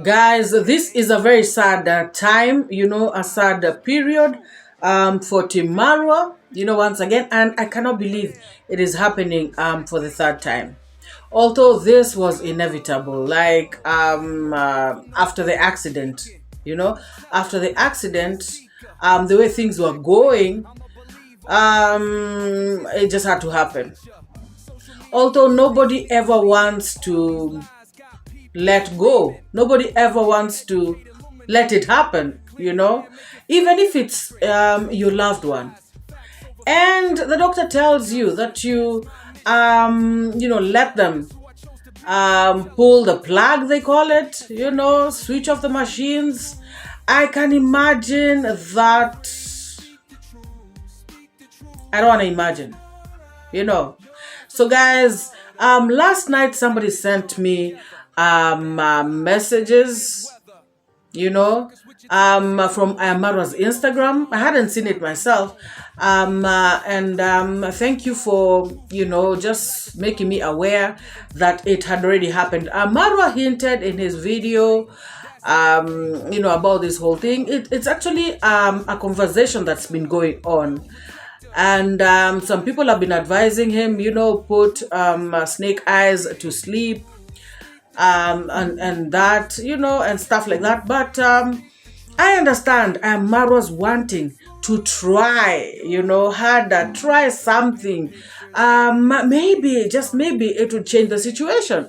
Guys, this is a very sad time, a sad period for Team Marwa, once again, and I cannot believe it is happening for the third time. Although this was inevitable, like after the accident, after the accident, the way things were going, it just had to happen. Although nobody ever wants to let go. Nobody ever wants to let it happen, even if it's your loved one. And the doctor tells you that you, let them pull the plug, they call it, switch off the machines. I can imagine that. I don't want to imagine, So guys, last night somebody sent me messages, from iammarwa's Instagram. I hadn't seen it myself. Thank you for, just making me aware that it had already happened. Marwa hinted in his video, about this whole thing. It's actually a conversation that's been going on. And some people have been advising him, put snake eyes to sleep, and that, and stuff like that. But I understand Marwa's wanting to try, try something. Maybe, just maybe it would change the situation,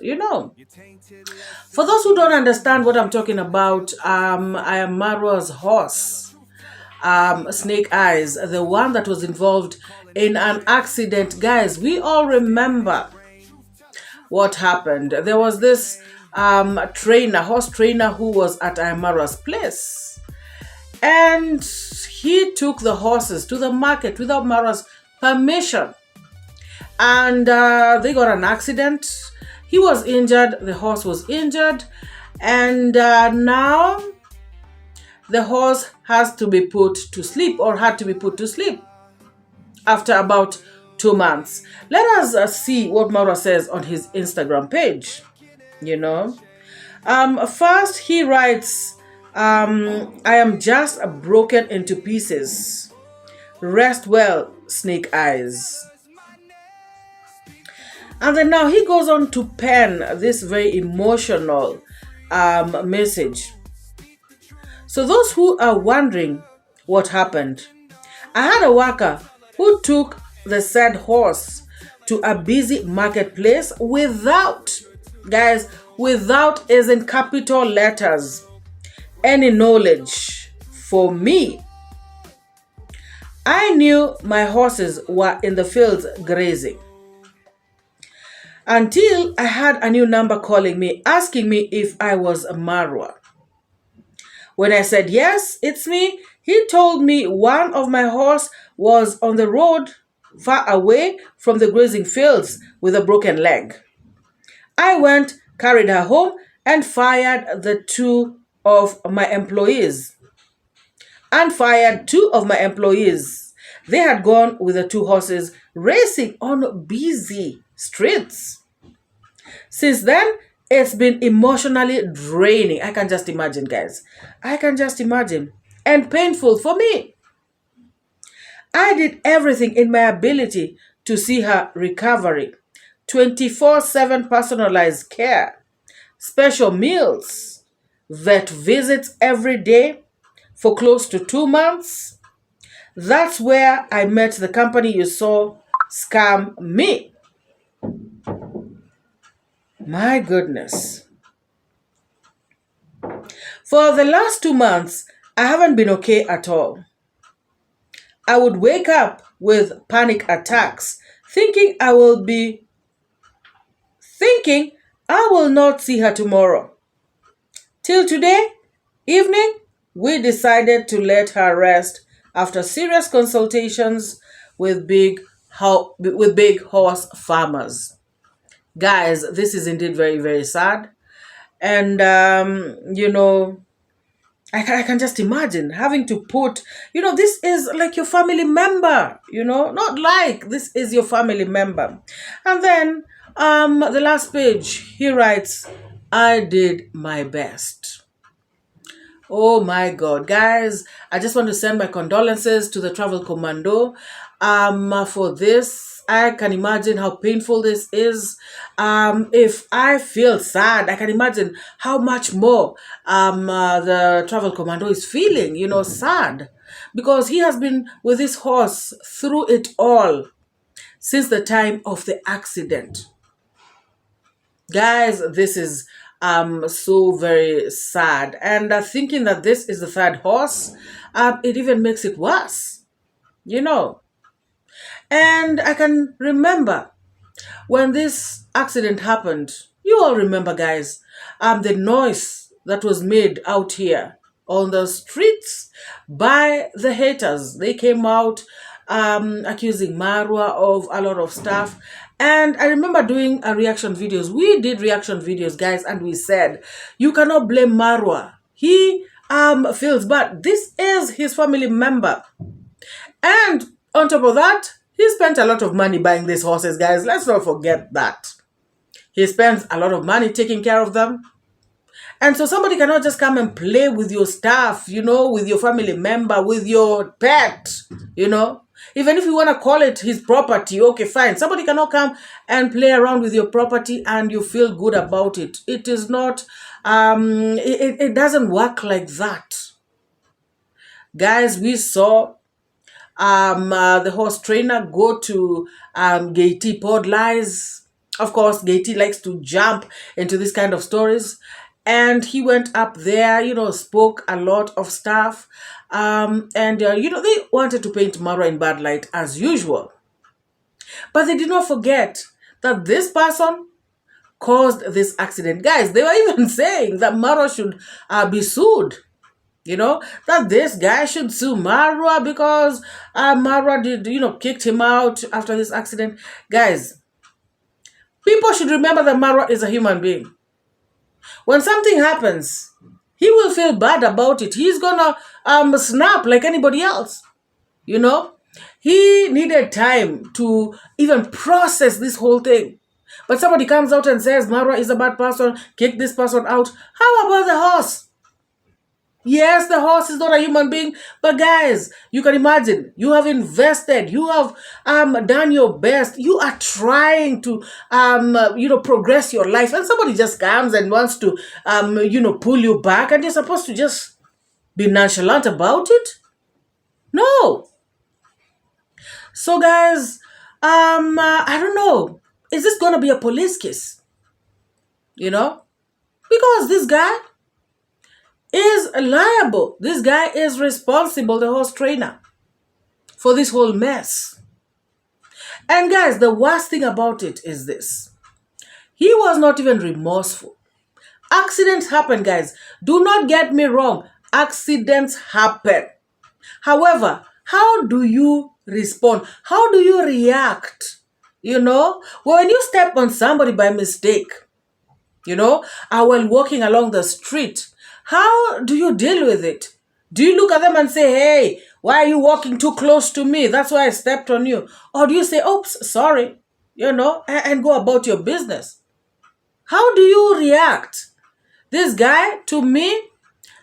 For those who don't understand what I'm talking about, I am Marwa's horse. Snake Eyes, the one that was involved in an accident. Guys, we all remember what happened. There was this horse trainer who was at iammarwa's place, and he took the horses to the market without Marwa's permission, and they got an accident. He was injured, the horse was injured, and now the horse has to be put to sleep, or had to be put to sleep after about 2 months. Let us see what Marwa says on his Instagram page. First he writes, I am just broken into pieces. Rest well, Snake Eyes. And then now he goes on to pen this very emotional message. So those who are wondering what happened, I had a worker who took the said horse to a busy marketplace without, guys, without, as in capital letters, any knowledge for me. I knew my horses were in the fields grazing until I had a new number calling me, asking me if I was Marwa. When I said, yes, it's me, he told me one of my horse was on the road far away from the grazing fields with a broken leg. I went, carried her home, and fired two of my employees. They had gone with the 2 horses racing on busy streets. Since then, it's been emotionally draining. I can just imagine, guys. I can just imagine. And painful for me. I did everything in my ability to see her recovery. 24/7 personalized care, special meals, vet visits every day for close to 2 months. That's where I met the company you saw scam me. My goodness. For the last 2 months, I haven't been okay at all. I would wake up with panic attacks, thinking I will not see her tomorrow. Till today evening, we decided to let her rest after serious consultations with big horse farmers. Guys, this is indeed very, very sad. And, I can just imagine having to put, this is like your family member, not like, this is your family member. And then the last page, he writes, I did my best. Oh my God, guys! I just want to send my condolences to the travel commando for this. I can imagine how painful this is. If I feel sad, I can imagine how much more the travel commando is feeling. Sad because he has been with this horse through it all since the time of the accident. Guys, this is so very sad. And thinking that this is the third horse, it even makes it worse, you know. And I can remember when this accident happened, you all remember, guys, the noise that was made out here on the streets by the haters. They came out accusing Marwa of a lot of stuff. And I remember doing a reaction videos. We did reaction videos, guys, and we said, you cannot blame Marwa. He feels bad. This is his family member. And on top of that, he spent a lot of money buying these horses, guys. Let's not forget that. He spends a lot of money taking care of them. And so somebody cannot just come and play with your stuff, with your family member, with your pet, Even if you want to call it his property, okay, fine. Somebody cannot come and play around with your property and you feel good about it. It is not, it doesn't work like that. Guys, we saw the horse trainer go to 𝐷𝐿 pod lies. Of course, 𝐷𝐿 likes to jump into this kind of stories. And he went up there, spoke a lot of stuff. And they wanted to paint Marwa in bad light as usual. But they did not forget that this person caused this accident. Guys, they were even saying that Marwa should be sued. That this guy should sue Marwa because Marwa did, kicked him out after this accident. Guys, people should remember that Marwa is a human being. When something happens, he will feel bad about it. He's gonna snap like anybody else. He needed time to even process this whole thing. But somebody comes out and says Marwa is a bad person, kick this person out. How about the horse? Yes, the horse is not a human being, but guys, you can imagine, you have invested, you have done your best, you are trying to, progress your life, and somebody just comes and wants to, pull you back, and you're supposed to just be nonchalant about it? No. So guys, I don't know, is this going to be a police case? Because this guy is liable. This guy is responsible, the horse trainer, for this whole mess. And guys, the worst thing about it is this. He was not even remorseful. Accidents happen, guys. Do not get me wrong. Accidents happen. However, how do you respond? How do you react? When you step on somebody by mistake, while walking along the street, how do you deal with it? Do you look at them and say, hey, why are you walking too close to me? That's why I stepped on you. Or do you say, oops, sorry, and go about your business? How do you react? This guy, to me,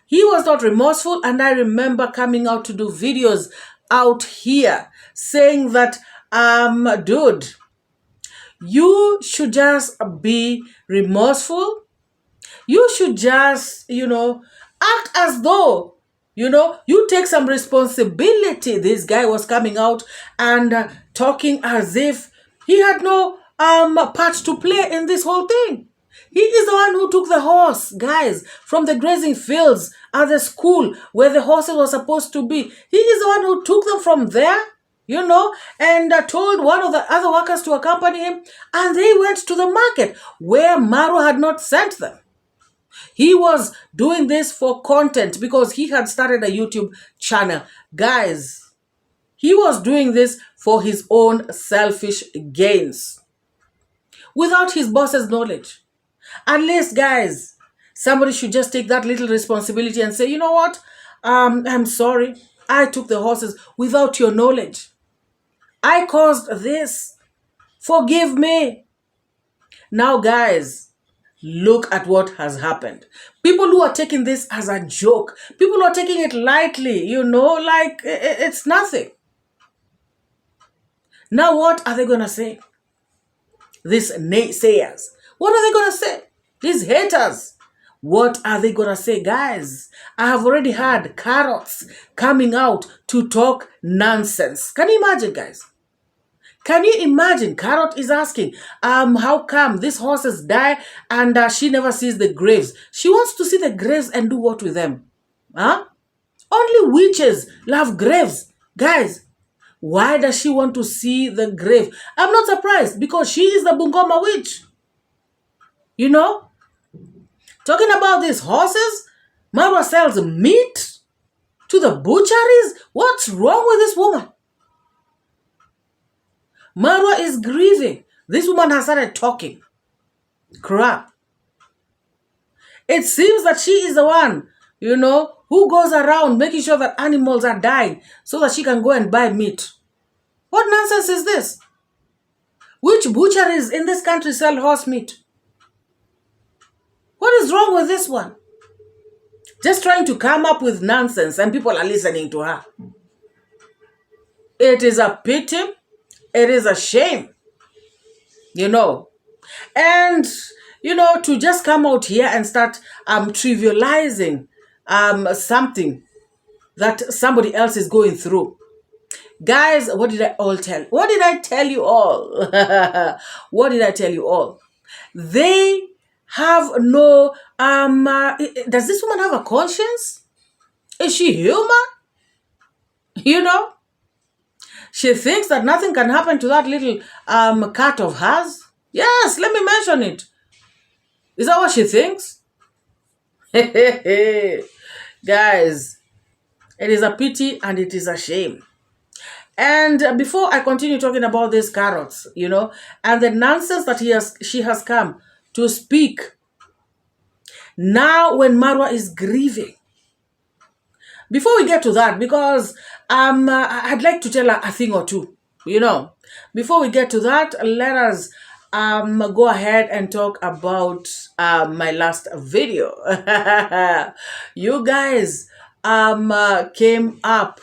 he was not remorseful. And I remember coming out to do videos out here saying that, dude, you should just be remorseful. You should just, act as though, you take some responsibility. This guy was coming out and talking as if he had no part to play in this whole thing. He is the one who took the horse, guys, from the grazing fields at the school where the horses were supposed to be. He is the one who took them from there, and told one of the other workers to accompany him. And they went to the market where Marwa had not sent them. He was doing this for content because he had started a YouTube channel. Guys, he was doing this for his own selfish gains without his boss's knowledge. At least, guys, somebody should just take that little responsibility and say, you know what? I'm sorry. I took the horses without your knowledge. I caused this. Forgive me. Now, guys, Look at what has happened. People who are taking this as a joke, people who are taking it lightly, like it's nothing. Now what are they going to say? These naysayers. What are they going to say? These haters. What are they going to say? Guys, I have already had carrots coming out to talk nonsense. Can you imagine, guys? Can you imagine? Carrot is asking, how come these horses die and she never sees the graves? She wants to see the graves and do what with them? Huh? Only witches love graves. Guys, why does she want to see the grave? I'm not surprised because she is the Bungoma witch. Talking about these horses, Marwa sells meat to the butcheries. What's wrong with this woman? Marwa is grieving. This woman has started talking crap. It seems that she is the one, who goes around making sure that animals are dying so that she can go and buy meat. What nonsense is this? Which butcheries in this country sell horse meat? What is wrong with this one? Just trying to come up with nonsense and people are listening to her. It is a pity. It is a shame. And, to just come out here and start trivializing something that somebody else is going through. Guys, what did I tell? What did I tell you all? What did I tell you all? They have no, does this woman have a conscience? Is she human? She thinks that nothing can happen to that little cat of hers. Yes, let me mention it. Is that what she thinks? Guys, it is a pity and it is a shame. And before I continue talking about these carrots, and the nonsense that she has come to speak, now when Marwa is grieving, before we get to that, because I'd like to tell her a thing or two, Before we get to that, let us go ahead and talk about my last video. You guys came up.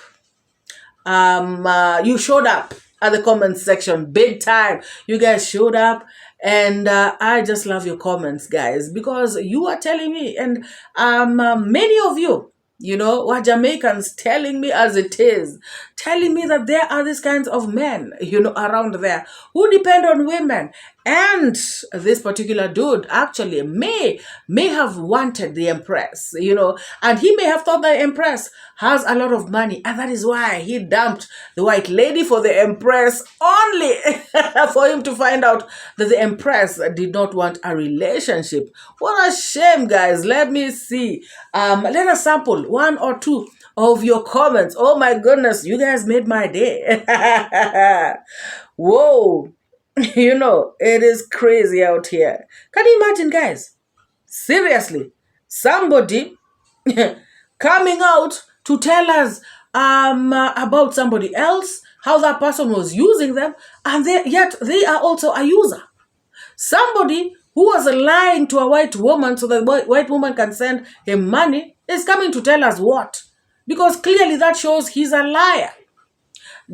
You showed up at the comment section big time. You guys showed up, and I just love your comments, guys, because you are telling me, and many of you, were Jamaicans telling me as it is, telling me that there are these kinds of men, around there who depend on women. And this particular dude actually may have wanted the Empress, and he may have thought the Empress has a lot of money, and that is why he dumped the white lady for the Empress, only for him to find out that the Empress did not want a relationship. What a shame, guys. Let me see. Let us sample one or two of your comments. Oh my goodness, you guys made my day. Whoa. It is crazy out here. Can you imagine, guys? Seriously, somebody coming out to tell us about somebody else, how that person was using them, and yet they are also a user. Somebody who was lying to a white woman so that white woman can send him money is coming to tell us what? Because clearly that shows he's a liar.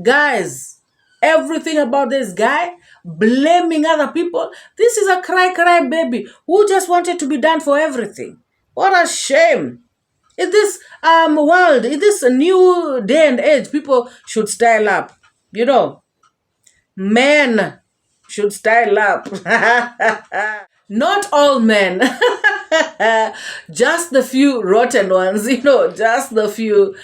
Guys, everything about this guy, blaming other people. This is a cry baby who just wanted to be done for everything. What a shame. In this world, in this new day and age, people should style up. Men should style up. Not all men. Just the few rotten ones, just the few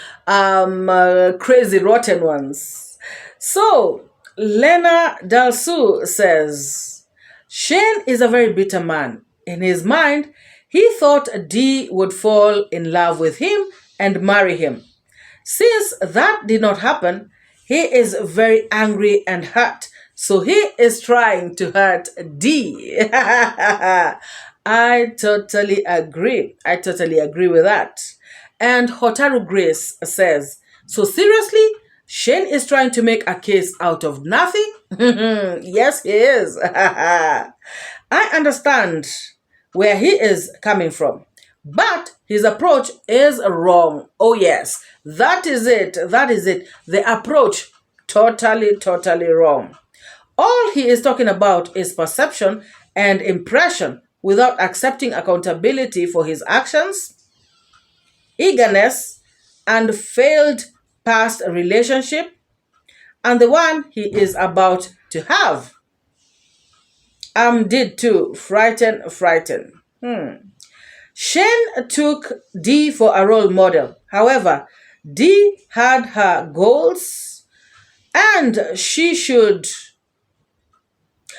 crazy rotten ones. So, Lena Dalsu says, Shane is a very bitter man. In his mind, he thought Dee would fall in love with him and marry him. Since that did not happen, he is very angry and hurt. So he is trying to hurt Dee. I totally agree. I totally agree with that. And Hotaru Grace says, so seriously, Shane is trying to make a case out of nothing? Yes, he is. I understand where he is coming from. But his approach is wrong. Oh, yes, that is it. That is it. The approach, totally, totally wrong. All he is talking about is perception and impression without accepting accountability for his actions, eagerness, and failed past relationship, and the one he is about to have. Did too. Frighten, frighten. Shane took D for a role model. However, D had her goals and she should.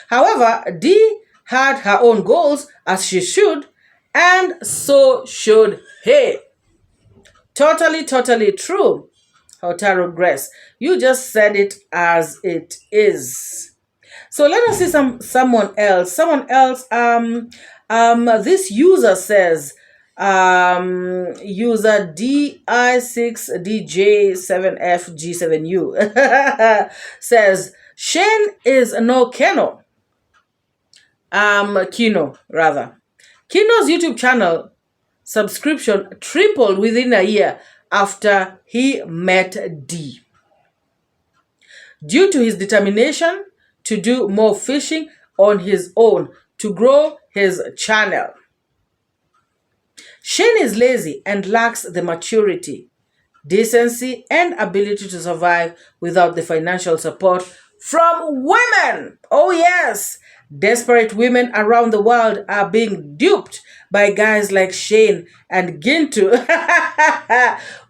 However, D had her own goals as she should, and so should he. Totally, totally true. Hotaru Grace, you just said it as it is. So let us see someone else. Someone else. This user says, user DI6DJ7FG7U says Shane is no Kino rather. Kino's YouTube channel subscription tripled within a year after he met D. Due to his determination to do more fishing on his own to grow his channel. Shane is lazy and lacks the maturity, decency, and ability to survive without the financial support from women. Oh, yes. Desperate women around the world are being duped by guys like Shane and Gintu,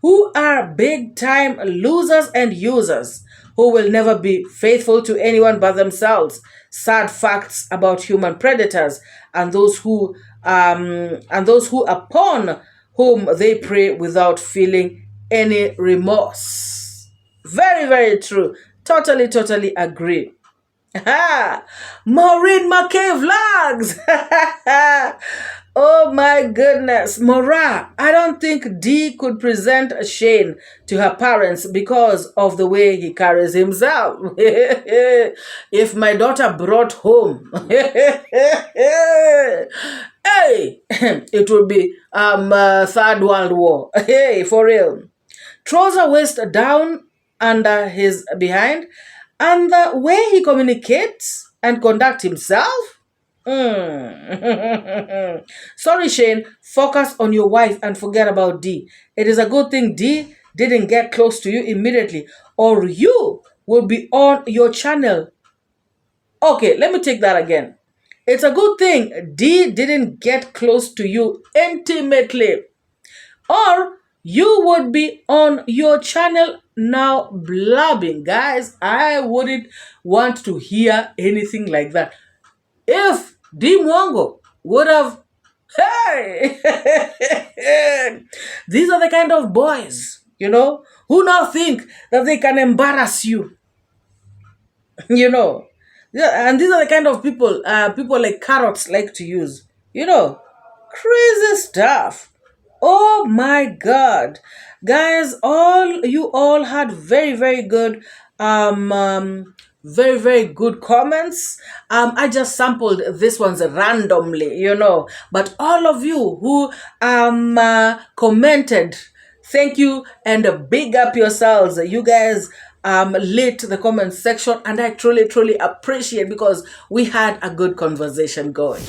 who are big-time losers and users who will never be faithful to anyone but themselves. Sad facts about human predators and those who upon whom they prey without feeling any remorse. Very, very true. Totally, totally agree. Maureen McKay vlogs. Oh my goodness. MORAA, I don't think D could present Shane to her parents because of the way he carries himself. If my daughter brought home, hey, it would be Third World War. Hey, for real. Trouser waist down under his behind, and the way he communicates and conduct himself. Sorry, Shane, focus on your wife and forget about D. It is a good thing D didn't get close to you immediately, or you will be on your channel. Okay, let me take that again. It's a good thing D didn't get close to you intimately, or you would be on your channel now blabbing. Guys, I wouldn't want to hear anything like that. If DeeMwango would have, hey, these are the kind of boys, who now think that they can embarrass you, and these are the kind of people like carrots like to use, crazy stuff. Oh my God, guys, you all had very, very good, very, very good comments. I just sampled this ones randomly, but all of you who commented, thank you and big up yourselves. You guys lit the comment section, and I truly, truly appreciate, because we had a good conversation going.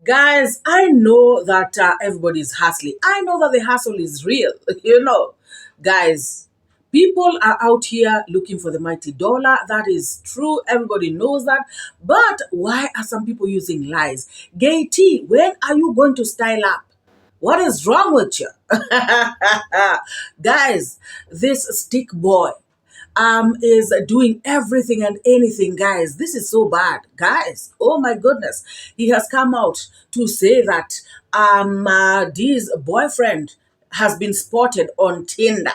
Guys, I know that everybody's hustling. I know that the hustle is real, Guys, people are out here looking for the mighty dollar. That is true. Everybody knows that. But why are some people using lies? Gay T, when are you going to style up? What is wrong with you? Guys, this stick boy is doing everything and anything, guys. This is so bad, guys. Oh my goodness. He has come out to say that D's boyfriend has been spotted on Tinder.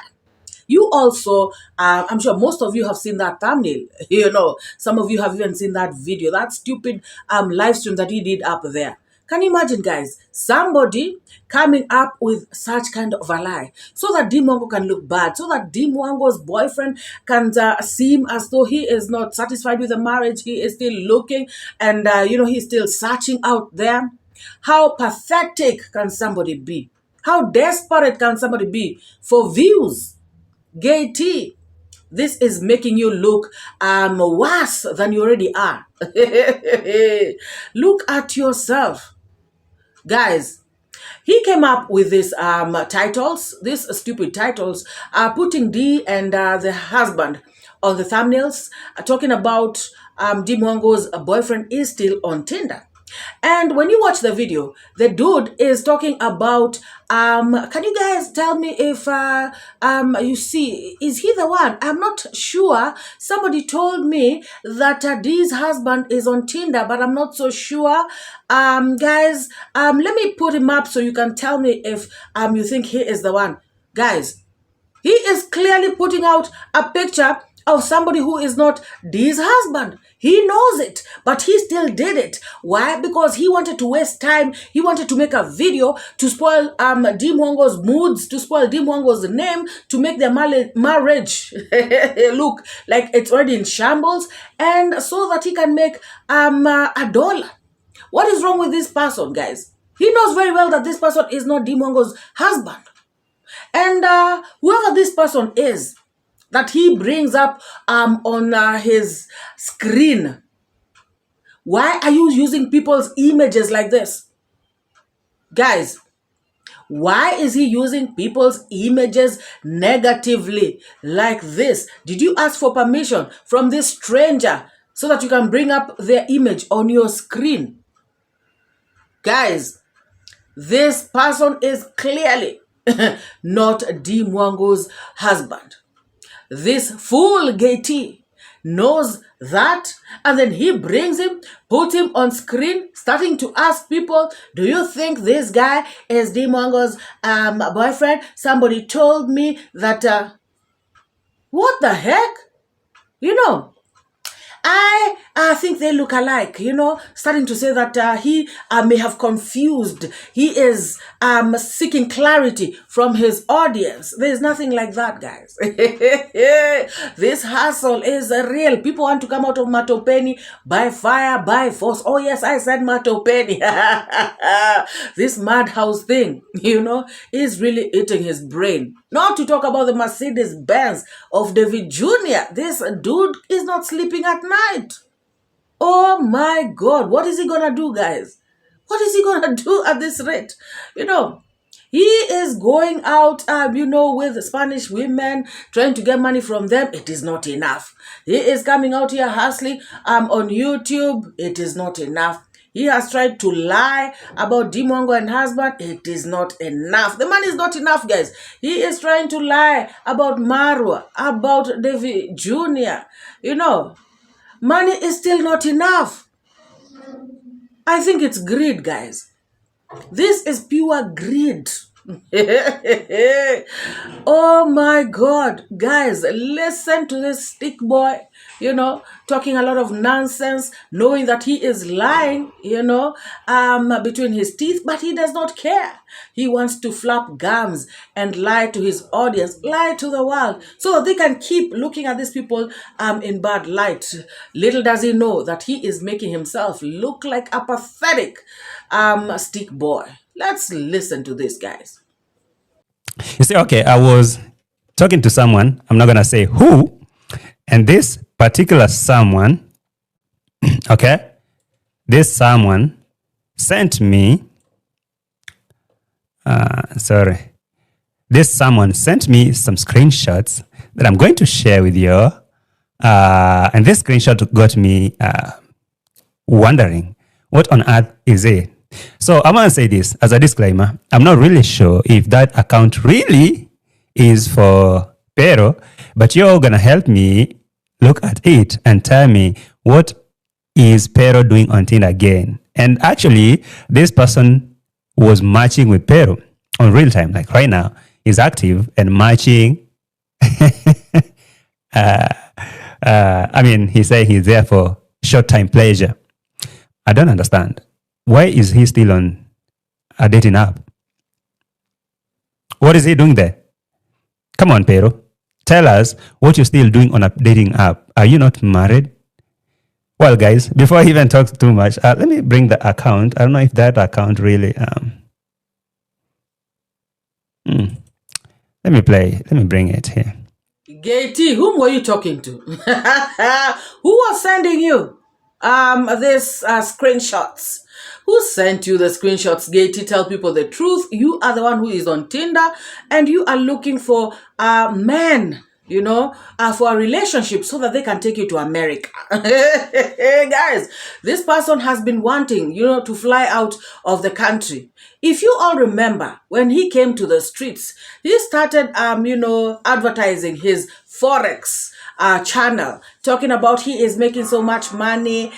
You also, I'm sure most of you have seen that thumbnail. Some of you have even seen that video, that stupid live stream that he did up there. Can you imagine, guys, somebody coming up with such kind of a lie so that DeeMwango can look bad, so that DeeMwango's boyfriend can seem as though he is not satisfied with the marriage, he is still looking, and he's still searching out there? How pathetic can somebody be? How desperate can somebody be for views? Gay tea. This is making you look worse than you already are. Look at yourself. Guys, he came up with these titles, these stupid titles, putting D and the husband on the thumbnails, talking about DeeMwango's boyfriend is still on Tinder. And when you watch the video, the dude is talking about, can you guys tell me if, you see, is he the one? I'm not sure. Somebody told me that D's husband is on Tinder, but I'm not so sure. Guys, let me put him up so you can tell me if you think he is the one. Guys, he is clearly putting out a picture of somebody who is not D's husband. He knows it, but he still did it. Why? Because he wanted to waste time. He wanted to make a video to spoil DeeMwango's moods, to spoil DeeMwango's name, to make their marriage look like it's already in shambles, and so that he can make $1. What is wrong with this person, guys? He knows very well that this person is not DeeMwango's husband. And whoever this person is, that he brings up on his screen. Why are you using people's images like this? Guys, why is he using people's images negatively like this? Did you ask for permission from this stranger so that you can bring up their image on your screen? Guys, this person is clearly not DeeMwango's husband. This fool gay tea knows that, and then he brings him, put him on screen, starting to ask people, do you think this guy is DeeMwango's boyfriend? Somebody told me that, what the heck? I think they look alike, starting to say that he may have confused. He is seeking clarity from his audience. There's nothing like that, guys. This hustle is real. People want to come out of Matopeni by fire, by force. Oh, yes, I said Matopeni. This madhouse thing, is really eating his brain. Not to talk about the Mercedes-Benz of David Jr. This dude is not sleeping at night. Oh my God, what is he gonna do, guys? What is he gonna do at this rate? He is going out, with Spanish women, trying to get money from them. It is not enough. He is coming out here hustling on YouTube. It is not enough. He has tried to lie about DeeMwango and husband. It is not enough. The money is not enough, guys. He is trying to lie about Marwa, about David Jr. Money is still not enough. I think it's greed, guys. This is pure greed. Oh my God, guys, listen to this stick boy, talking a lot of nonsense, knowing that he is lying, between his teeth, but he does not care. He wants to flap gums and lie to his audience, lie to the world, so that they can keep looking at these people in bad light. Little does he know that he is making himself look like a pathetic stick boy. Let's listen to this, guys. You say, okay, I was talking to someone, I'm not going to say who, and this particular someone, okay, this someone sent me, this someone sent me some screenshots that I'm going to share with you, and this screenshot got me wondering, what on earth is it? So I'm going to say this as a disclaimer. I'm not really sure if that account really is for Pero, but you're going to help me look at it and tell me what is Pero doing on Tinder again. And actually, this person was matching with Pero on real time. Like right now, he's active and matching. He said he's there for short time pleasure. I don't understand. why is he still on a dating app? What is he doing there? Come on, Pero. Tell us what you're still doing on a dating app. Are you not married? Well, guys, before I even talk too much, let me bring the account. I don't know if that account really... Let me bring it here. 𝐷𝐒, whom were you talking to? Who was sending you this screenshots? Who sent you the screenshots, 𝐷𝐒? Tell people the truth. You are the one who is on Tinder and you are looking for men, you know, for a relationship so that they can take you to America. Hey, guys, this person has been wanting, you know, to fly out of the country. If you all remember, when he came to the streets, he started, you know, advertising his Forex channel, talking about he is making so much money,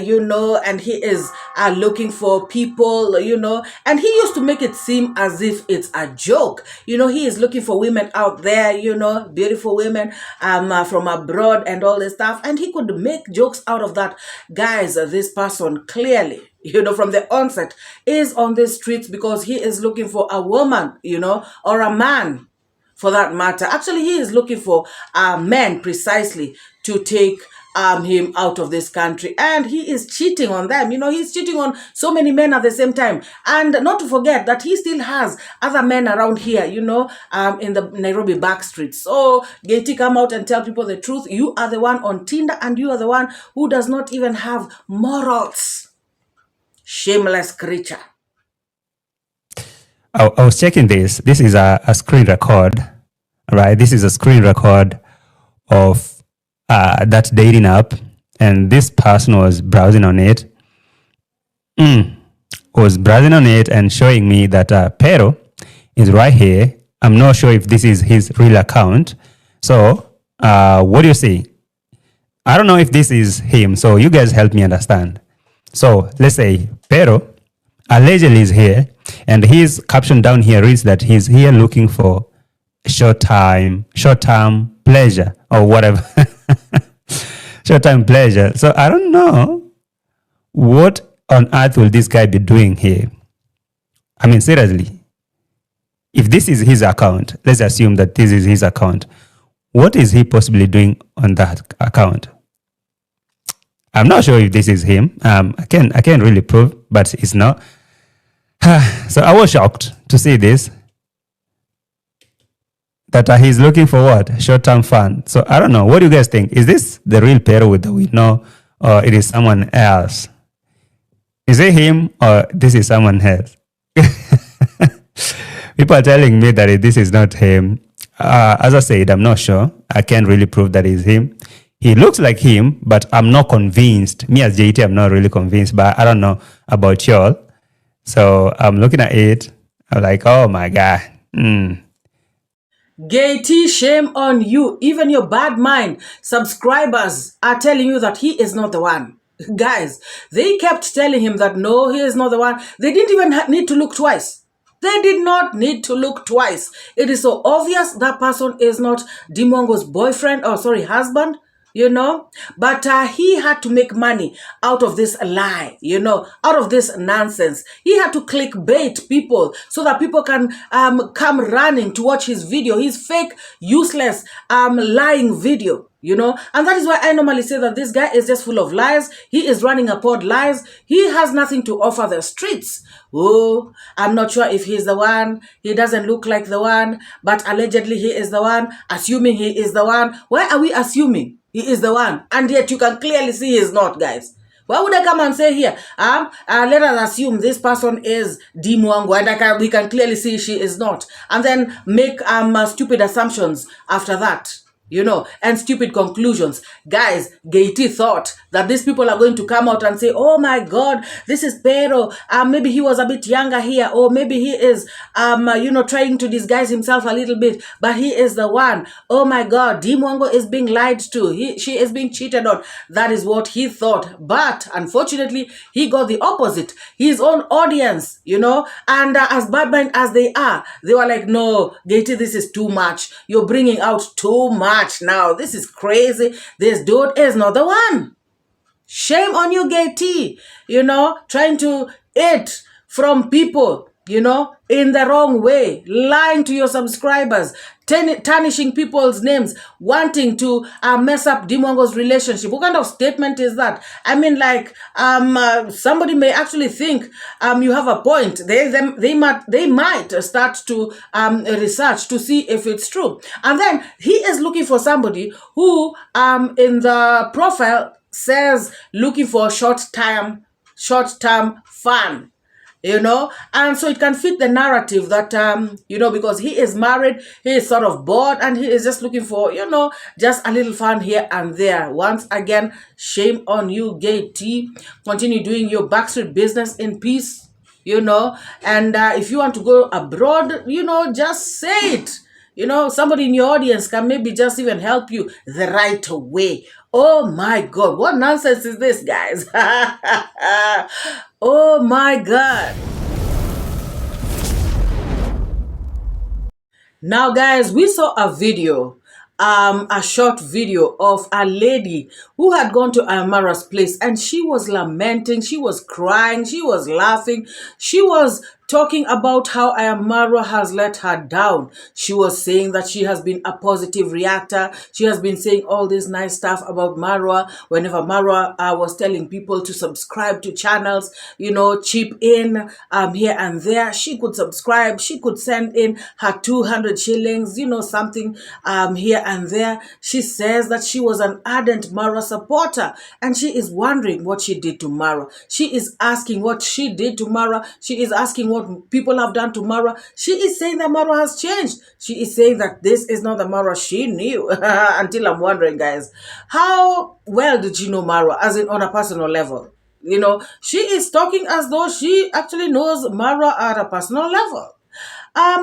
you know, and he is looking for people, you know, and he used to make it seem as if it's a joke. You know, he is looking for women out there, you know, beautiful women from abroad and all this stuff, and he could make jokes out of that. Guys, this person clearly, you know, from the onset is on the streets because he is looking for a woman, you know, or a man for that matter. Actually, he is looking for men precisely to take him out of this country, and he is cheating on them. You know, he's cheating on so many men at the same time. And not to forget that he still has other men around here, you know, in the Nairobi back streets. So 𝐷𝐒, come out and tell people the truth. You are the one on Tinder and you are the one who does not even have morals. Shameless creature. I was checking this. This is a screen record, right? This is a screen record of that dating app, and this person was browsing on it. Was browsing on it and showing me that Pero is right here. I'm not sure if this is his real account. So, what do you see? I don't know if this is him. So you guys help me understand. So let's say Pero allegedly is here, and his caption down here reads that he's here looking for short-term pleasure or whatever. Short-term pleasure. So I don't know what on earth will this guy be doing here. I mean, seriously, if this is his account, let's assume that this is his account. What is he possibly doing on that account? I'm not sure if this is him. I can't really prove, but it's not. So I was shocked to see this, that he's looking for what? Short-term fun. So I don't know. What do you guys think? Is this the real Pero with the we know, or it is someone else? Is it him or this is someone else? People are telling me that this is not him. As I said, I'm not sure. I can't really prove that it's him. He looks like him, but I'm not convinced. Me as 𝐷𝐒, I'm not really convinced, but I don't know about y'all. So I'm looking at it. I'm like, oh my God. 𝐷𝐒, shame on you. Even your bad mind subscribers are telling you that he is not the one. Guys, they kept telling him that no, he is not the one. They didn't even need to look twice. They did not need to look twice. It is so obvious that person is not DeeMwango's boyfriend, or sorry, husband, you know. But he had to make money out of this lie, you know, out of this nonsense. He had to clickbait people so that people can come running to watch his video, his fake, useless, lying video. You know, and that is why I normally say that this guy is just full of lies. He is running upon lies. He has nothing to offer the streets. Oh, I'm not sure if he's the one. He doesn't look like the one, but allegedly he is the one, assuming he is the one. Why are we assuming he is the one? And yet you can clearly see he is not, guys. Why would I come and say here, let us assume this person is DeeMwango, and we can clearly see she is not, and then make stupid assumptions after that? You know, and stupid conclusions. Guys, 𝐷𝐒 thought that these people are going to come out and say, oh my God, this is Pero. Maybe he was a bit younger here, or maybe he is, you know, trying to disguise himself a little bit, but he is the one. Oh my God, DeeMwango is being lied to. She is being cheated on. That is what he thought. But unfortunately, he got the opposite. His own audience, you know, and as bad mind as they are, they were like, no, 𝐷𝐒, this is too much. You're bringing out too much now. This is crazy. This dude is not the one. Shame on you, gay T, trying to eat from people, in the wrong way, lying to your subscribers, tarnishing people's names, wanting to mess up DeeMwango's relationship. What kind of statement is that? I mean, like, somebody may actually think you have a point. They might start to research to see if it's true. And then he is looking for somebody who, in the profile, says looking for short-term fun. And so it can fit the narrative that, because he is married, he is sort of bored, and he is just looking for, just a little fun here and there. Once again, shame on you, gay T. Continue doing your backstreet business in peace, and if you want to go abroad, just say it. Somebody in your audience can maybe just even help you the right way. Oh my God, what nonsense is this, guys? Oh my God. Now, guys, we saw a short video of a lady who had gone to 𝐖𝐈𝐓𝐾 place, and she was lamenting, she was crying, she was laughing, she was talking about how 𝐖𝐈𝐹 has let her down. She was saying that she has been a positive reactor. She has been saying all this nice stuff about Marwa. Whenever Marwa was telling people to subscribe to channels, chip in here and there, she could subscribe. She could send in her 200 shillings, something here and there. She says that she was an ardent Marwa supporter, and she is wondering what she did to Marwa. She is asking what she did to Marwa. She is asking what people have done to Marwa. She is saying that Marwa has changed. She is saying that this is not the Marwa she knew. Until I'm wondering, guys, how well did you know Marwa, as in on a personal level? She is talking as though she actually knows Marwa at a personal level.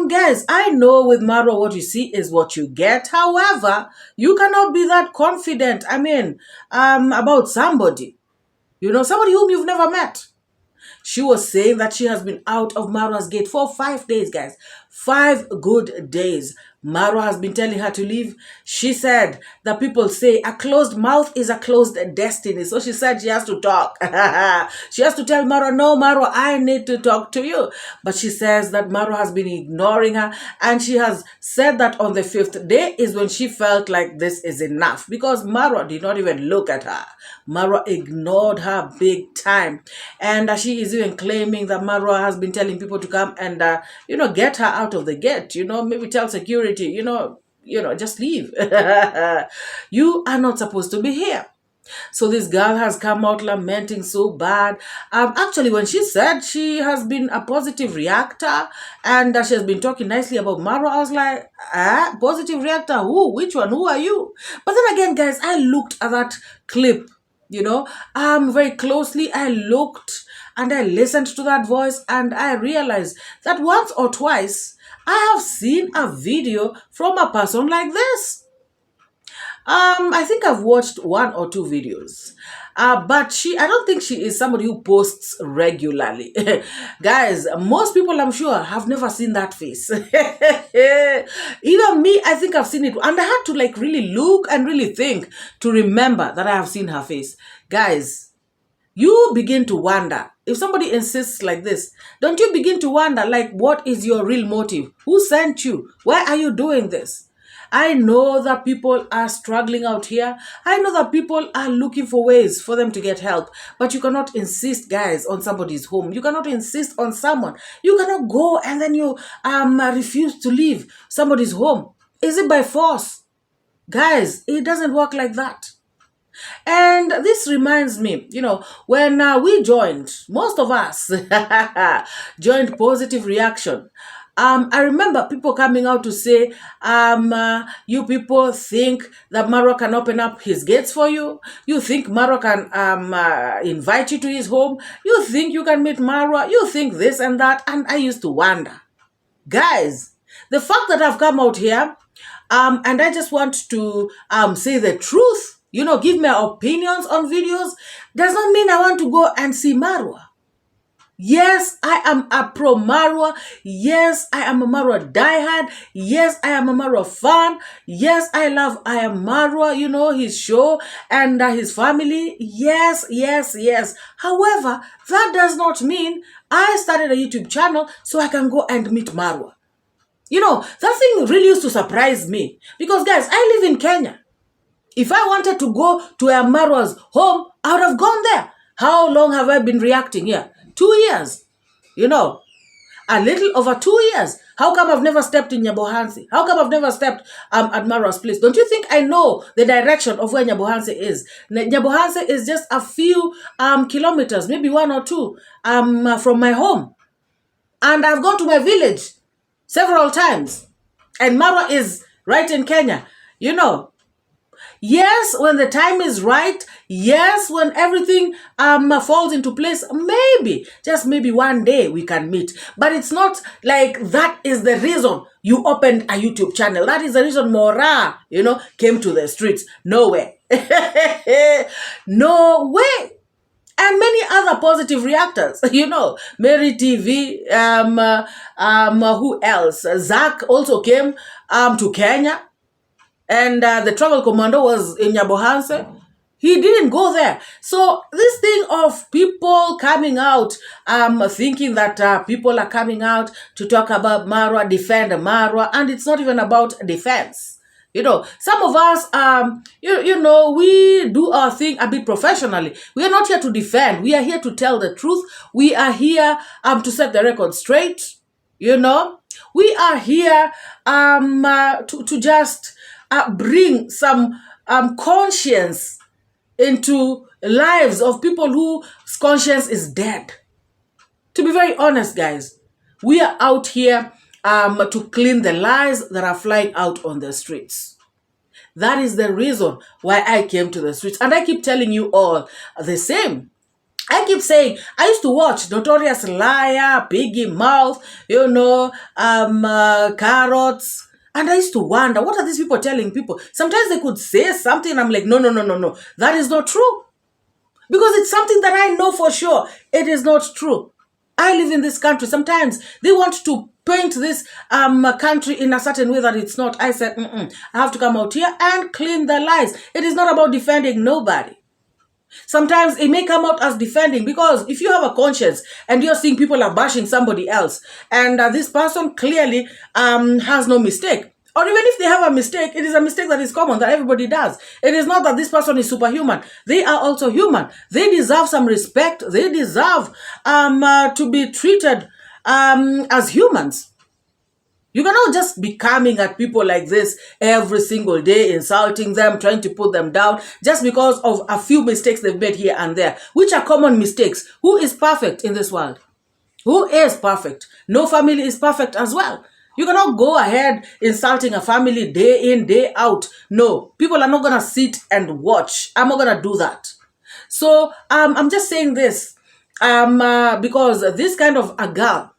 Guys, I know with Marwa, what you see is what you get. However, you cannot be that confident, about somebody, somebody whom you've never met. She was saying that she has been out of Marwa's gate for 5 days, guys. 5 good days. Marwa has been telling her to leave. She said that people say a closed mouth is a closed destiny. So she said she has to talk. She has to tell Marwa, no, Marwa, I need to talk to you. But she says that Marwa has been ignoring her. And she has said that on the 5th day is when she felt like this is enough. Because Marwa did not even look at her. Marwa ignored her big time. And she is even claiming that Marwa has been telling people to come and, get her out of the gate. Maybe tell security, just leave. You are not supposed to be here. So this girl has come out lamenting so bad. Actually, when she said she has been a positive reactor and she has been talking nicely about Marwa, I was like, positive reactor? Who? Which one? Who are you? But then again, guys, I looked at that clip, very closely. I looked and I listened to that voice, and I realized that once or twice I have seen a video from a person like this. I think I've watched 1 or 2 videos. But I don't think she is somebody who posts regularly. Guys, most people, I'm sure, have never seen that face. Even me, I think I've seen it. And I had to really look and really think to remember that I have seen her face. Guys, you begin to wonder. If somebody insists like this, don't you begin to wonder, what is your real motive? Who sent you? Why are you doing this? I know that people are struggling out here. I know that people are looking for ways for them to get help. But you cannot insist, guys, on somebody's home. You cannot insist on someone. You cannot go and then you refuse to leave somebody's home. Is it by force? Guys, it doesn't work like that. And this reminds me, when we joined, most of us joined Positive Reaction. I remember people coming out to say, you people think that Marwa can open up his gates for you. You think Marwa can invite you to his home. You think you can meet Marwa. You think this and that. And I used to wonder, guys, the fact that I've come out here, and I just want to say the truth, give my opinions on videos, does not mean I want to go and see Marwa. Yes, I am a pro Marwa. Yes, I am a Marwa diehard. Yes, I am a Marwa fan. Yes, I love iammarwa, his show and his family. Yes, yes, yes. However, that does not mean I started a YouTube channel so I can go and meet Marwa. That thing really used to surprise me because, guys, I live in Kenya. If I wanted to go to Marwa's home, I would have gone there. How long have I been reacting here? 2 years. A little over 2 years. How come I've never stepped in Nyabohansi? How come I've never stepped at Marwa's place? Don't you think I know the direction of where Nyabohansi is? Nyabohansi is just a few kilometers, maybe 1 or 2 from my home. And I've gone to my village several times. And Marwa is right in Kenya. Yes, when the time is right. Yes, when everything falls into place, maybe, just maybe one day we can meet. But it's not like that is the reason you opened a YouTube channel. That is the reason MORAA, came to the streets. No way. No way. And many other positive reactors, Mary TV, who else? Zach also came to Kenya. And the travel commando was in Nyabohansi. He didn't go there. So this thing of people coming out, thinking that people are coming out to talk about Marwa, defend Marwa, and it's not even about defense. Some of us, we do our thing a bit professionally. We are not here to defend. We are here to tell the truth. We are here to set the record straight. We are here to just bring some conscience into lives of people whose conscience is dead. To be very honest, guys, we are out here to clean the lies that are flying out on the streets. That is the reason why I came to the streets. And I keep telling you all the same. I keep saying, I used to watch Notorious Liar, Piggy Mouth, Carrots. And I used to wonder, what are these people telling people? Sometimes they could say something and I'm like, no. That is not true. Because it's something that I know for sure. It is not true. I live in this country. Sometimes they want to paint this country in a certain way that it's not. I said, I have to come out here and clean the lies. It is not about defending nobody. Sometimes it may come out as defending, because if you have a conscience and you're seeing people are bashing somebody else and this person clearly has no mistake, or even if they have a mistake, it is a mistake that is common, that everybody does. It is not that this person is superhuman. They are also human. They deserve some respect. They deserve to be treated as humans. You cannot just be coming at people like this every single day, insulting them, trying to put them down, just because of a few mistakes they've made here and there, which are common mistakes. Who is perfect in this world? Who is perfect? No family is perfect as well. You cannot go ahead insulting a family day in, day out. No, people are not going to sit and watch. I'm not going to do that. So I'm just saying this because this kind of a girl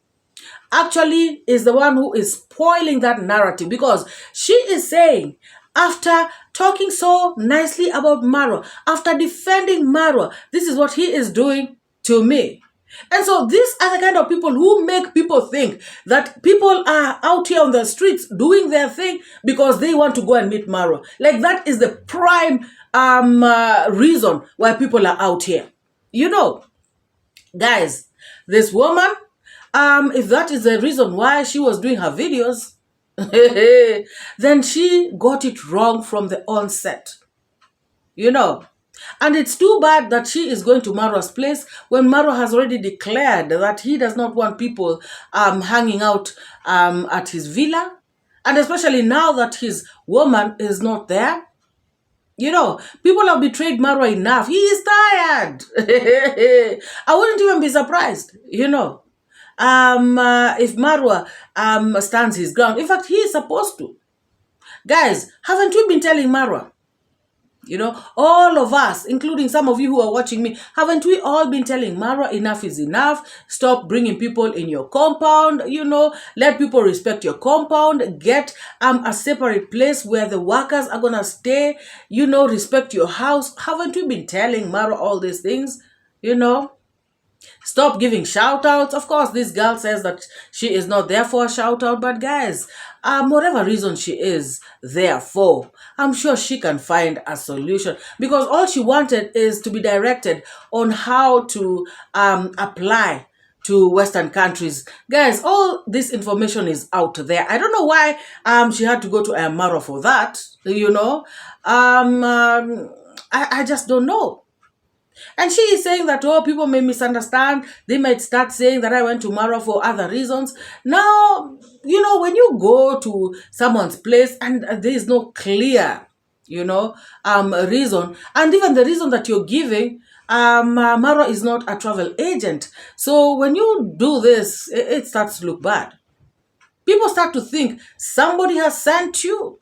actually is the one who is spoiling that narrative, because she is saying, after talking so nicely about Marwa, after defending Marwa, this is what he is doing to me. And so these are the kind of people who make people think that people are out here on the streets doing their thing because they want to go and meet Marwa. Like, that is the prime reason why people are out here. Guys, this woman, if that is the reason why she was doing her videos, then she got it wrong from the onset. And it's too bad that she is going to Marwa's place when Marwa has already declared that he does not want people hanging out at his villa. And especially now that his woman is not there. People have betrayed Marwa enough. He is tired. I wouldn't even be surprised, if Marwa stands his ground. In fact, he is supposed to. Guys, haven't we been telling Marwa? All of us, including some of you who are watching me, haven't we all been telling Marwa, enough is enough? Stop bringing people in your compound, let people respect your compound, get a separate place where the workers are going to stay, respect your house. Haven't we been telling Marwa all these things, Stop giving shout outs. Of course, this girl says that she is not there for a shout out, but guys, whatever reason she is there for, I'm sure she can find a solution, because all she wanted is to be directed on how to apply to Western countries. Guys, all this information is out there. I don't know why she had to go to 𝐼AMmarwa for that, you know. I just don't know. And she is saying that, oh, people may misunderstand. They might start saying that I went to Marwa for other reasons. Now, you know, when you go to someone's place and there is no clear, reason, and even the reason that you're giving, Marwa is not a travel agent. So when you do this, it starts to look bad. People start to think somebody has sent you.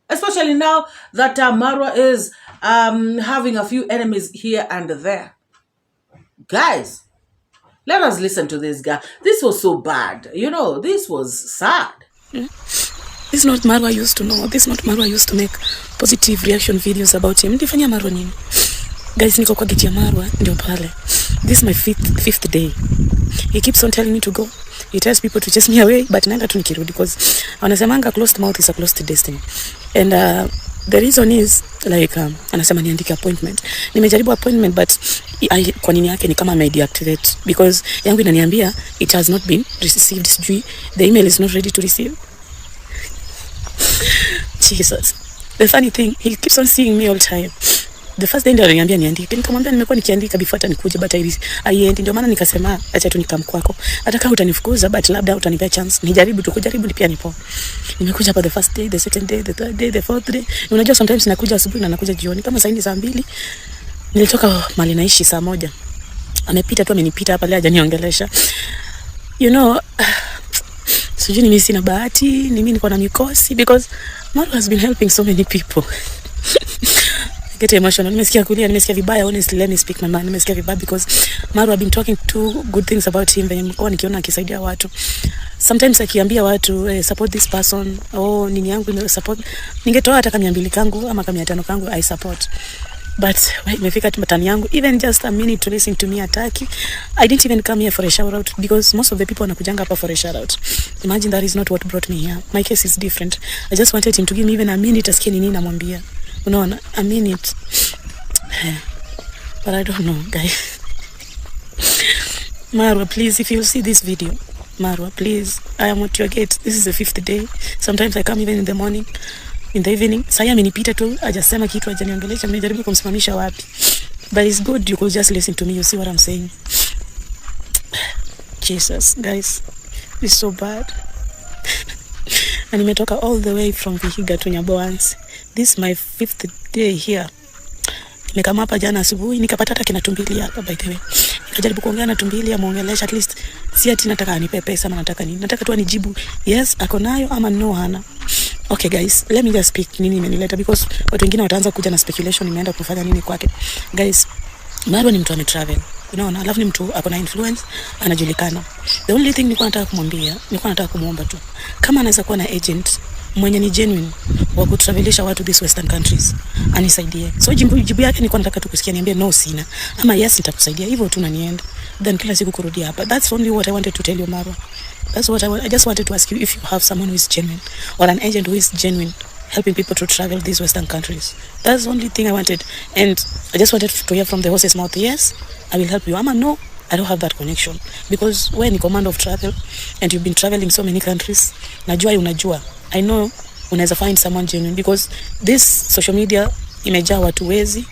Especially now that Marwa is having a few enemies here and there. Guys, let us listen to this guy. This was so bad. This was sad. This is not Marwa used to know. This is not Marwa used to make positive reaction videos about him. Ndifanya Marwa nini? Guys, niko kwa geti ya Marwa, ndio pale. This is my fifth day. He keeps on telling me to go. He tells people to chase me away, but naenda tu nikirudi, because anasemanga closed mouth is a closed destiny. And the reason is like anasema niandike appointment. Nimejaribu appointment, but kwa nini yake ni kama deactivate, because yangu inaniambia it has not been received. The email is not ready to receive. Jesus. The funny thing, he keeps on seeing me all the time. The first day ndio aliniambia niandike. Nikamwambia nimekuwa nikiandika before hata nikuje, but haiendi. Ndio maana nikasema acha tu nikam kwako. Hata kama utanifukuza, but labda utanipea chance. Nijaribu tu, kujaribu pia nipo. Nimekuja hapa the first day, the second day, the third day, the fourth day. Unajua sometimes nakuja asubuhi na nakuja jioni. Kama saa 2 nilitoka mahali naishi saa 1. Amepita tu, amenipita hapa leo hajaniongelesha. Sijui mimi sina bahati, ni mimi niko na mikosi, because Marwa has been helping so many people. Get emotional. Nimesikia kulia, nimesikia vibaya. Honestly, let me speak my mind. Nimesikia vibaya because Marwa have been talking two good things about him. Venye mkoa nikiona akisaidia watu. Sometimes akiambia watu support this person, nini yangu ime support. Ningetoa hata kama 200 kangu ama kama 500 kangu, I support. But imefika tumatani yangu, even just a minute to listen to me attack. I didn't even come here for a shout out, because most of the people wanakujanga hapa for a shout out. Imagine that is not what brought me here. My case is different. I just wanted him to give me even a minute asikie nini namwambia. Unaona, a minute. But I don't know, guys. Marwa, please, if you see this video, Marwa, please, I am at your gate. This is the 5th day. Sometimes I come even in the morning, in the evening. Saya amenipita tu, hajasema kitu, hajaniongelesha, nimejaribu kumsimamisha wapi. But it's good you could just listen to me, you see what I'm saying. Jesus, guys, it's so bad. And nimetoka all the way from Vihiga to Nyaboans. This is my 5th day here. Nimekama hapa jana asubuhi, nikapata hata kina Tumbili hapa, by the way. Nikajaribu kuongea na Tumbili, amuongelesha, at least si ati nataka anipe pesa ama nataka nini. Nataka tu anijibu yes ako nayo ama no hana. Okay guys, let me just speak nini imenileta, because watu wengine wataanza kuja na speculation nimeenda kufanya nini kwake. Guys, Marwa ni mtu ametravel. Unaona, alafu ni mtu ako na influence, anajulikana. The only thing nilikuwa nataka kumwambia, nilikuwa nataka kumuomba tu, kama anaweza kuwa na agent mwenye ni genuine wa kutravelisha watu these western countries, anisaidie. So jibu yake nilikuwa nataka tu kusikia, niambie no sina ama yes nitakusaidia, hivyo tu na niende, then kila siku kurudia hapa. That's only what I wanted to tell you, Marwa. That's what I just wanted to ask you, if you have someone who is genuine or an agent who is genuine helping people to travel these western countries. That's the only thing I wanted, and I just wanted to hear from the horse's mouth, yes I will help you, ama no I don't have that connection, because when you command of travel and you've been traveling so many countries, unajua I know unaweza find someone genuine, because this social media imejaa watu wezi,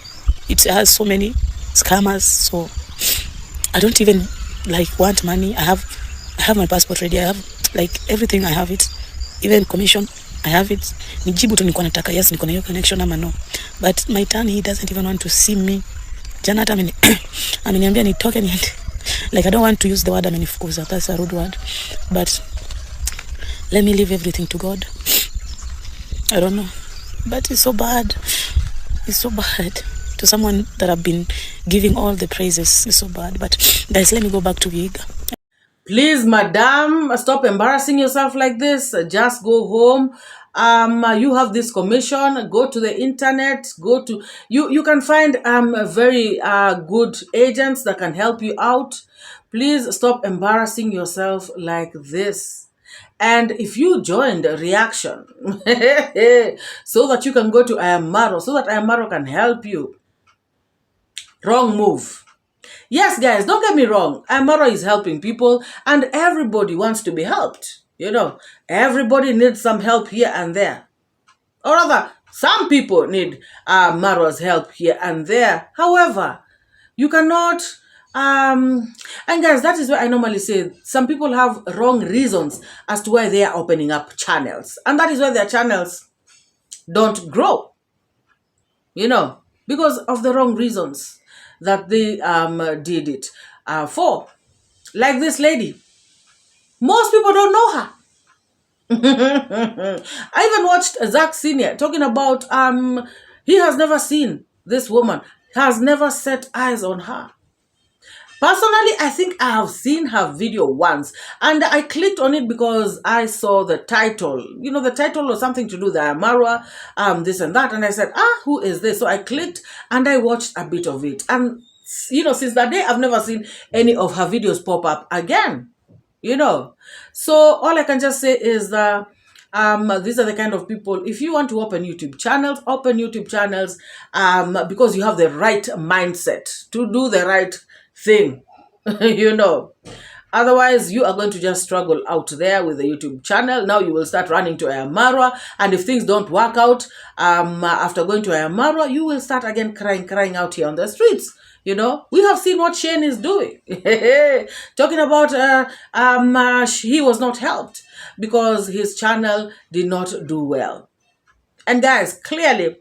it has so many scammers. So I don't even want money. I have my passport ready, I have everything, I have it, even commission I have it. Nijibu tu nilikuwa nataka yes niko na hiyo connection ama no. But my turn, he doesn't even want to see me. Jana hata ameniambia nitoke niende. I don't want to use the word amenifukuza, that's a rude word, but let me leave everything to God. I don't know, but it's so bad. It's so bad to someone that I've been giving all the praises. It's so bad. But guys, let me go back to Vihiga. Please, madam, stop embarrassing yourself like this. Just go home. you have this commission, go to the internet, you can find very good agents that can help you out. Please stop embarrassing yourself like this. And if you joined Reaction so that you can go to iammarwa, so that iammarwa can help you, wrong move. Yes, guys, don't get me wrong. iammarwa is helping people and everybody wants to be helped. Everybody needs some help here and there. Or rather, some people need Marwa's help here and there. However, you cannot... and guys, that is why I normally say some people have wrong reasons as to why they are opening up channels. And that is why their channels don't grow. Because of the wrong reasons that they did it for. Like this lady. Most people don't know her. I even watched Zach Sr. talking about he has never seen this woman, has never set eyes on her. Personally, I think I have seen her video once, and I clicked on it because I saw the title. The title was something to do with Marwa, this and that, and I said, who is this? So I clicked and I watched a bit of it, and since that day I've never seen any of her videos pop up again. So all I can just say is that these are the kind of people, if you want to open YouTube channels, because you have the right mindset to do the right thing. Otherwise you are going to just struggle out there with the YouTube channel. Now you will start running to iammarwa, and if things don't work out after going to iammarwa, you will start again crying out here on the streets. We have seen what Shane is doing. Talking about he was not helped because his channel did not do well. And guys, clearly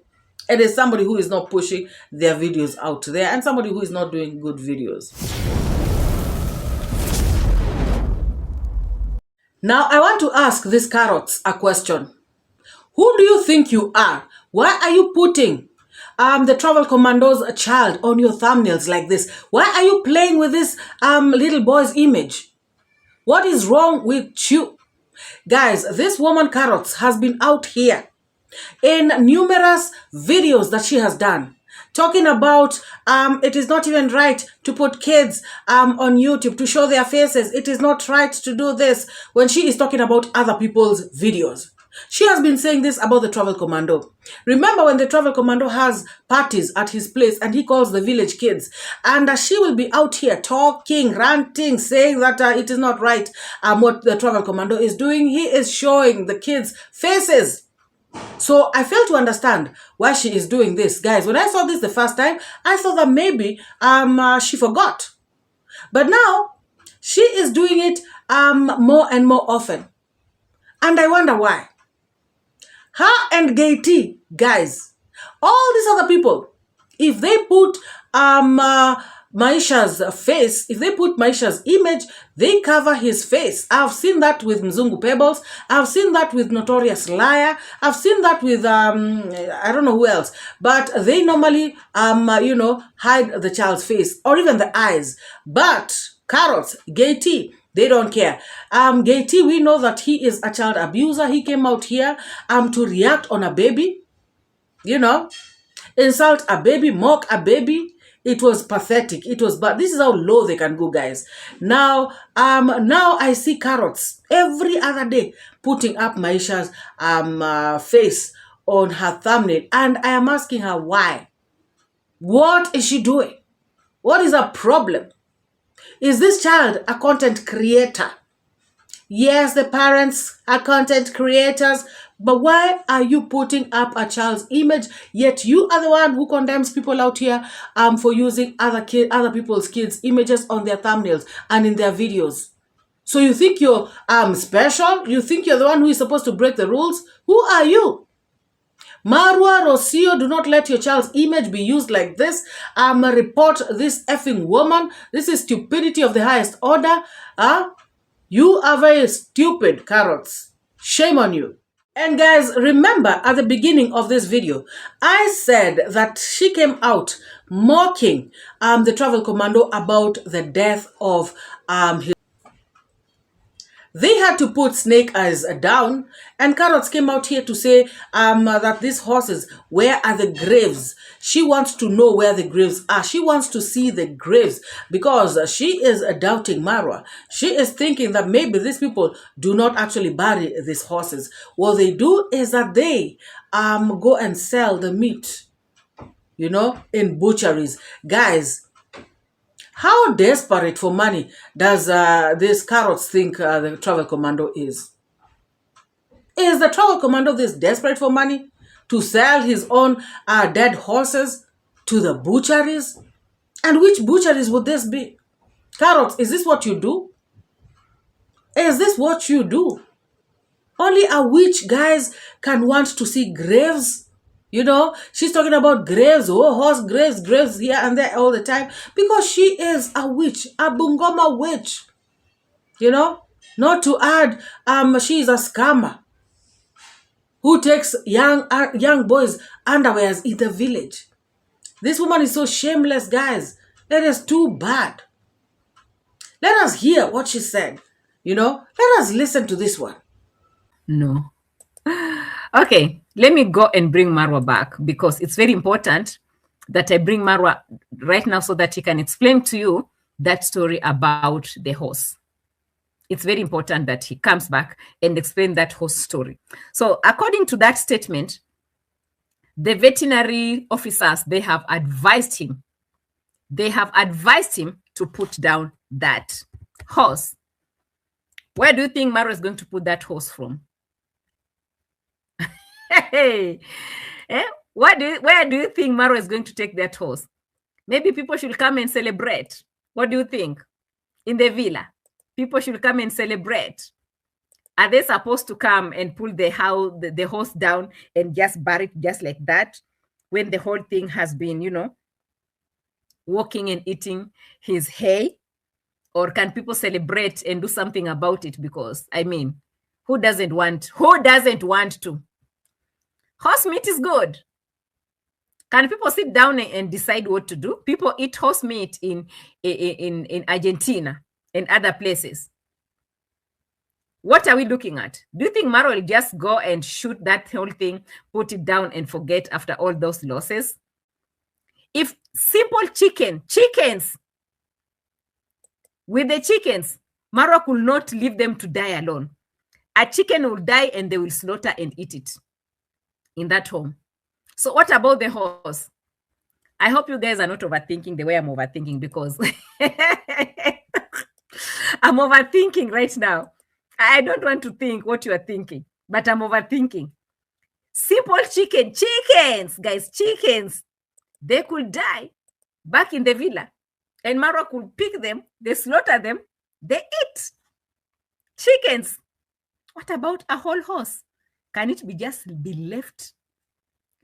it is somebody who is not pushing their videos out there and somebody who is not doing good videos. Now I want to ask these carrots a question. Who do you think you are? Why are you putting the Travel Commando's child on your thumbnails like this? Why are you playing with this little boy's image? What is wrong with you? Guys, this woman Carrots has been out here in numerous videos that she has done, talking about it is not even right to put kids on YouTube to show their faces. It is not right to do this, when she is talking about other people's videos. She has been saying this about the Travel Commando. Remember when the Travel Commando has parties at his place and he calls the village kids, and she will be out here talking, ranting, saying that it is not right what the Travel Commando is doing. He is showing the kids' faces. So I fail to understand why she is doing this. Guys, when I saw this the first time, I thought that maybe she forgot. But now she is doing it more and more often. And I wonder why. Her and 𝐷𝐿, guys, all these other people, if they put Maisha's face, if they put Maisha's image, they cover his face. I've seen that with Mzungu Pebbles. I've seen that with Notorious Liar. I've seen that with, I don't know who else. But they normally, hide the child's face or even the eyes. But Carrots, 𝐷𝐿, they don't care. 𝐷𝐿, we know that he is a child abuser. He came out here to react on a baby, insult a baby, mock a baby. It was pathetic. It was bad. This is how low they can go, guys. Now I see Carrots every other day putting up Maisha's face on her thumbnail, and I am asking her why. What is she doing? What is her problem? Is this child a content creator? Yes, the parents are content creators, but why are you putting up a child's image, yet you are the one who condemns people out here for using other people's kids' images on their thumbnails and in their videos? So you think you're special? You think you're the one who is supposed to break the rules? Who are you? Marwa, Rocio, do not let your child's image be used like this. Report this effing woman. This is stupidity of the highest order. You are very stupid, Carrots. Shame on you. And guys, remember at the beginning of this video, I said that she came out mocking the Travel Commando about the death of his... They had to put Snake Eyes down, and Carrots came out here to say that these horses, where are the graves? She wants to know where the graves are. She wants to see the graves because she is doubting Marwa. She is thinking that maybe these people do not actually bury these horses. What they do is that they go and sell the meat, in butcheries. Guys, how desperate for money does this Carrots think the travel commando is? Is the travel commando this desperate for money to sell his own dead horses to the butcheries? And which butcheries would this be? Carrots, is this what you do? Is this what you do? Only a witch, guys, can want to see graves. She's talking about graves, horse graves here and there all the time, because she is a witch, a Bungoma witch. Not to add, she is a scammer who takes young boys' underwears in the village. This woman is so shameless, guys. That is too bad. Let us hear what she said. Let us listen to this one. No. Okay, let me go and bring Marwa back, because it's very important that I bring Marwa right now so that he can explain to you that story about the horse. It's very important that he comes back and explain that horse story. So according to that statement, the veterinary officers, they have advised him to put down that horse. Where do you think Marwa is going to put that horse from? Hey, where do you think Marwa is going to take that horse? Maybe people should come and celebrate. What do you think? In the villa, people should come and celebrate. Are they supposed to come and pull the horse down and just bury it just like that, when the whole thing has been, walking and eating his hay? Or can people celebrate and do something about it? Because, who doesn't want to? Horse meat is good. Can people sit down and decide what to do? People eat horse meat in Argentina and other places. What are we looking at? Do you think Marwa will just go and shoot that whole thing, put it down and forget after all those losses? If simple chickens, with the chickens, Marwa could not leave them to die alone. A chicken will die and they will slaughter and eat it in that home. So what about the horse? I hope you guys are not overthinking the way I'm overthinking, because I'm overthinking right now. I don't want to think what you are thinking, but I'm overthinking. Simple chickens, guys, chickens, they could die back in the villa, and Marwa could pick them, they slaughter them, they eat. Chickens. What about a whole horse? Can it just be left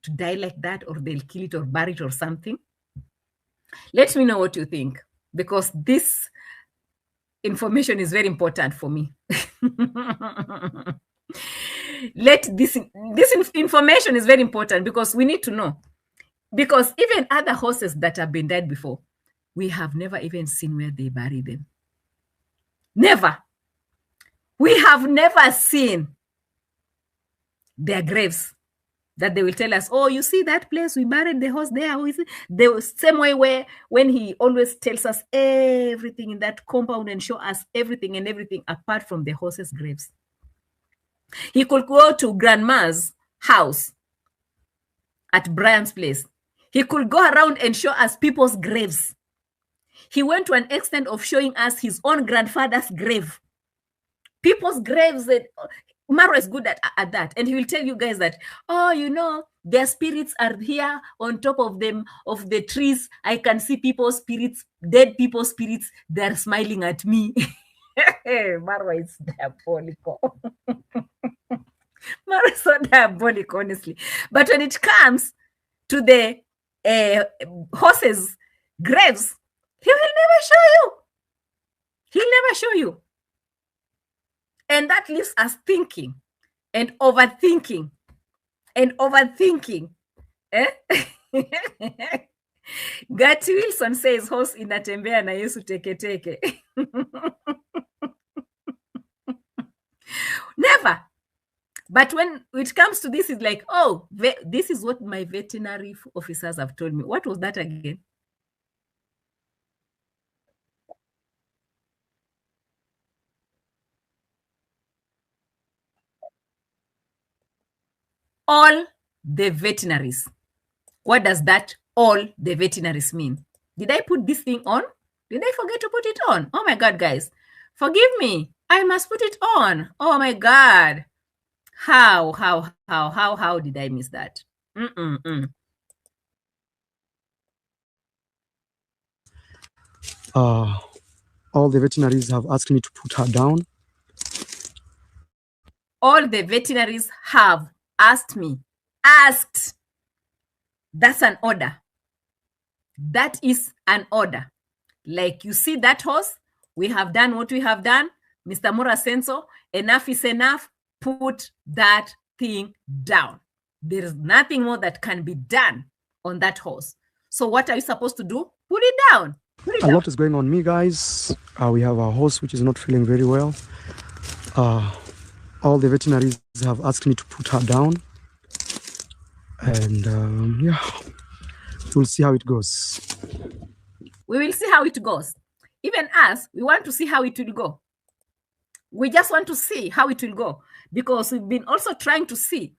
to die like that, or they'll kill it or bury it or something? Let me know what you think, because this information is very important for me. This information is very important, because we need to know. Because even other horses that have been dead before, we have never even seen where they bury them. Never. We have never seen their graves that they will tell us, oh, you see that place, we buried the horse there. The same way where when he always tells us everything in that compound and show us everything and everything apart from the horses' graves. He could go to grandma's house at Brian's place. He could go around and show us people's graves. He went to an extent of showing us his own grandfather's grave. People's graves. Marwa is good at that. And he will tell you guys that, oh, their spirits are here on top of them, of the trees. I can see people's spirits, dead people's spirits. They're smiling at me. Marwa is diabolical. Marwa is so diabolical, honestly. But when it comes to the horses' graves, he will never show you. He'll never show you. And that leaves us thinking and overthinking and overthinking. Gati Wilson says horse inatembea na Yesu teke teke. But when it comes to this, it's like, oh, this is what my veterinary officers have told me. What was that again? All the veterinaries. What does that all the veterinaries mean? Did I put this thing on? Did I forget to put it on? Oh my God, guys. Forgive me. I must put it on. Oh my God. How did I miss that? All the veterinaries have asked me to put her down. All the veterinaries have asked me. Asked. That's an order. That is an order. Like, you see that horse? We have done what we have done. Mr. Mura Senso, enough is enough. Put that thing down. There is nothing more that can be done on that horse. So what are you supposed to do? Put it down. Put it down. A lot is going on me, guys. We have a horse which is not feeling very well. All the veterinaries have asked me to put her down. And yeah, we'll see how it goes. We will see how it goes. Even us, we want to see how it will go. We just want to see how it will go, because we've been also trying to see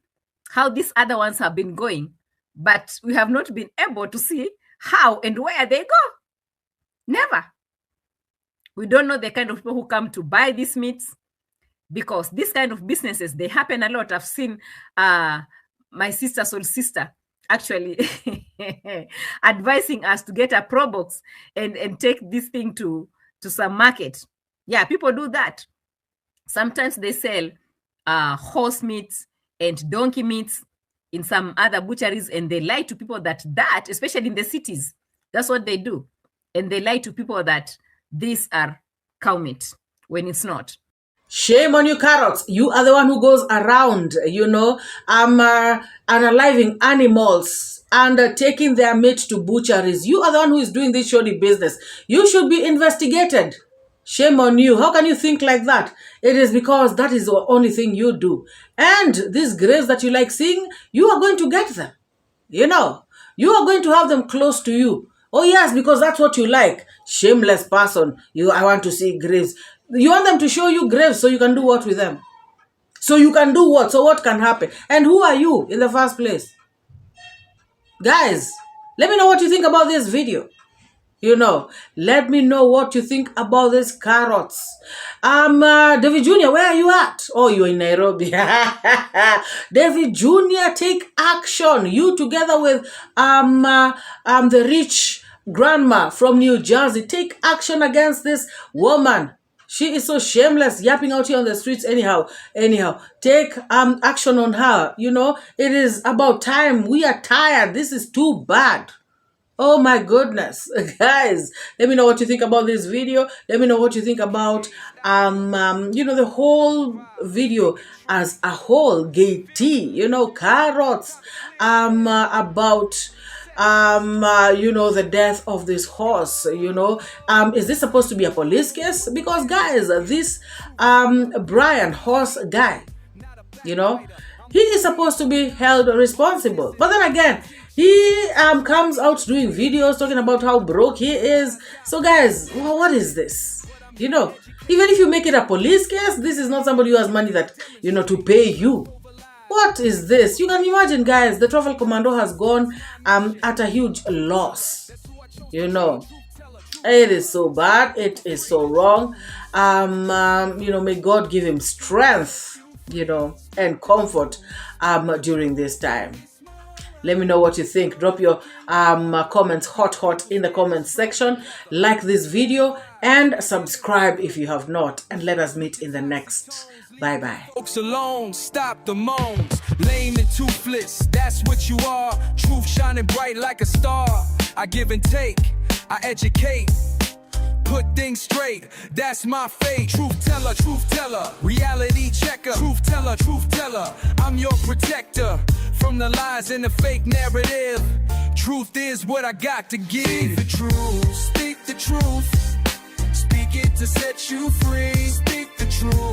how these other ones have been going, but we have not been able to see how and where they go. Never. We don't know the kind of people who come to buy these meats, because this kind of businesses, they happen a lot. I've seen my sister's old sister actually advising us to get a Pro Box and take this thing to some market. Yeah, people do that. Sometimes they sell horse meats and donkey meats in some other butcheries, and they lie to people that, especially in the cities, that's what they do. And they lie to people that these are cow meat when it's not. Shame on you, carrots. You are the one who goes around, unaliving animals and taking their meat to butcheries. You are the one who is doing this shoddy business. You should be investigated. Shame on you. How can you think like that? It is because that is the only thing you do. And these graves that you like seeing, you are going to get them. You are going to have them close to you. Oh yes, because that's what you like. Shameless person. I want to see graves. You want them to show you graves so you can do what with them? So you can do what? So what can happen? And who are you in the first place? Guys, let me know what you think about this video. Let me know what you think about these carrots. David Jr., where are you at? Oh, you're in Nairobi. David Jr., take action. You together with the rich grandma from New Jersey, take action against this woman. She is so shameless, yapping out here on the streets anyhow. Take action on her. It is about time. We are tired. This is too bad. Oh my goodness. Guys, let me know what you think about this video. Let me know what you think about the whole video as a whole. Gay tea, carrots, about the death of this horse. Is this supposed to be a police case? Because guys, this Brian horse guy, he is supposed to be held responsible. But then again, he comes out doing videos talking about how broke he is. So guys, what is this? Even if you make it a police case, this is not somebody who has money that, to pay you. What is this? You can imagine, guys, the travel commando has gone at a huge loss. It is so bad. It is so wrong. May God give him strength, and comfort during this time. Let me know what you think. Drop your comments hot in the comments section. Like this video and subscribe if you have not. And let us meet in the next. Bye-bye. Folks alone, stop the moans. Lame and toothless, that's what you are. Truth shining bright like a star. I give and take, I educate. Put things straight, that's my fate. Truth teller, reality checker. Truth teller, I'm your protector. From the lies and the fake narrative, truth is what I got to give. Speak the truth, speak it to set you free. Speak the truth.